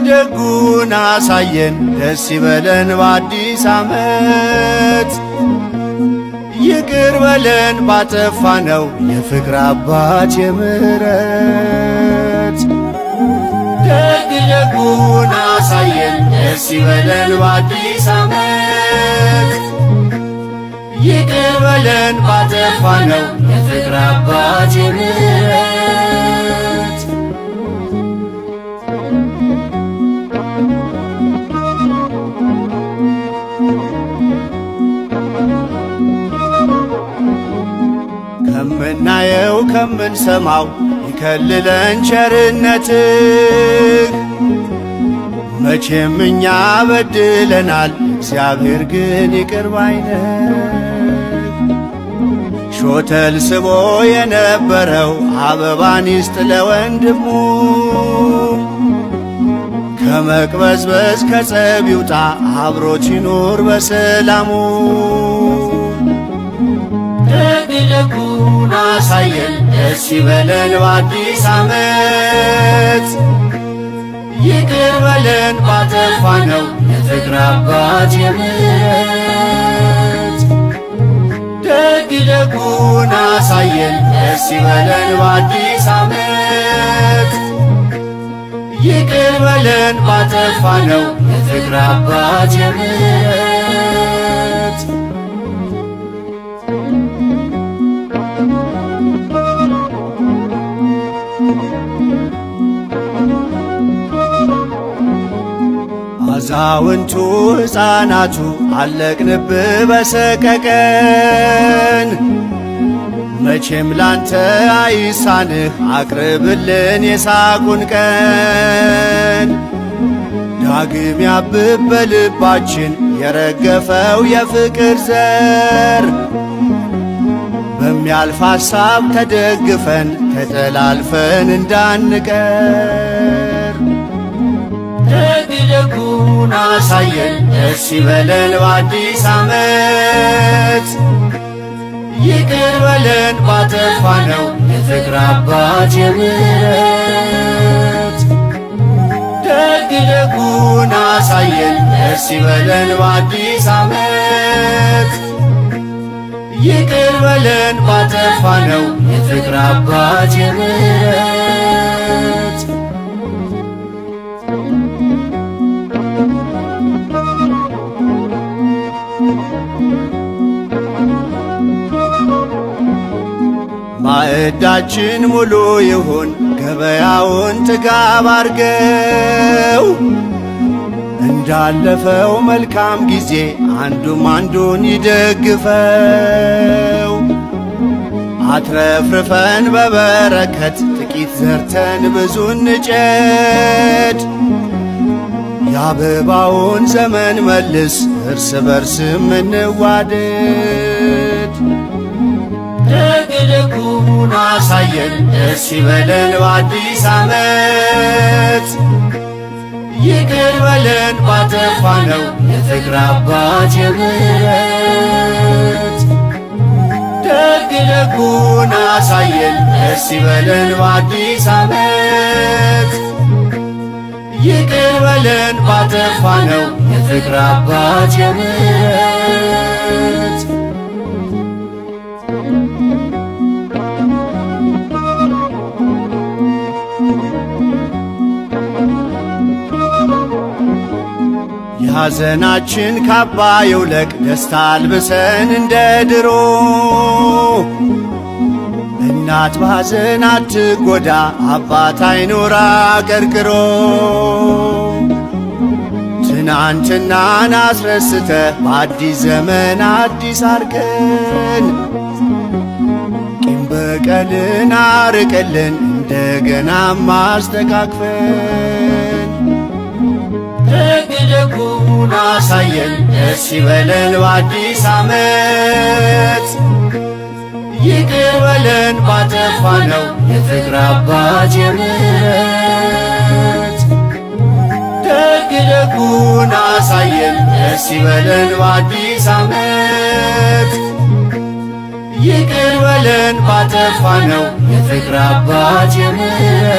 ደጉን አሳየን ደስ ይበለን በአዲስ ዓመት። ይቅር በለን ባጠፋነው የፍቅር አባት የምሕረት። ደግ ደጉን አሳየን ደስ ይበለን በአዲስ ዓመት። ይቅር በለን ባጠፋነው የፍቅር አባት የምሕረት። ከምናየው ከምንሰማው ይከልለን ቸርነትህ። መቼም እኛ በድለናል፣ እግዚአብሔር ግን ይቅር ባይ ነው። ሾተል ስቦ የነበረው አበባን ይስጥ ለወንድሙ። ከመቅበዝበዝ ከጸብ ይውጣ አብሮት ይኑር በሰላሙ። ደግ ደጉን አሳየን ደስ ይበለን በአዲስ ዓመት። ይቅር በለን ባጠፋነው የፍቅር አባት የምሕረት። ደግ ደጉን አሳየን ደስ ይበለን በአዲስ ዓመት። ይቅር በለን ባጠፋነው የፍቅር አባት የምሕረት። አዛውንቱ ሕፃናቱ አለቅንብህ በሰቀቀን። መቼም ላንተ አይሳንህ አቅርብልን የሳቁን ቀን። ዳግም ያብብ በልባችን የረገፈው የፍቅር ዘር። በሚያልፍ ሐሳብ ተደግፈን ተጠላልፈን እንዳንቀር። ደግ ደጉን አሳየን ደስ ይበለን በአዲስ ዓመት። ይቅር በለን ባጠፋነው የፍቅር አባት የምሕረት። ደግ ደጉን አሳየን ደስ ይበለን በአዲስ ዓመት። ይቅር በለን ባጠፋነው የፍቅር አባት የምሕረት። ማዕዳችን ሙሉ ይሁን ገበያውን ጥጋብ አርገው። እንዳለፈው መልካም ጊዜ አንዱም አንዱን ይደግፈው። አትረፍርፈን በበረከት ጥቂት ዘርተን ብዙ እንጨድ። የአበባውን ዘመን መልስ እርስ በርስም እንዋደድ። ደግ ደጉን አሳየን ደስ ይበለን በአዲስ ዓመት። ይቅር በለን ባጠፋነው የፍቅር አባት የምሕረት። ደግ ደጉን አሳየን ደስ ይበለን በአዲስ ዓመት። ይቅር በለን ባጠፋነው የፍቅር አባት የምሕረት። የሐዘናችን ካባ ይውለቅ ደስታ አልብሰን እንደ ድሮ። እናት ባዘን አትጎዳ አባት አይኖራ ቀርቅሮ። ትናንትናን አስረስተ በአዲስ ዘመን አዲስ አርገን። ቂም በቀልን አርቅልን እንደገና ማስተካክፈን። ደግ ደጉን አሳየን ደስ ይበለን በአዲስ ዓመት። ይቅር በለን ባጠፋነው የፍቅር አባት የምሕረት። ደግ ደጉን አሳየን ደስ ይበለን በአዲስ ዓመት። ይቅር በለን ባጠፋነው የፍቅር አባት የምሕረት።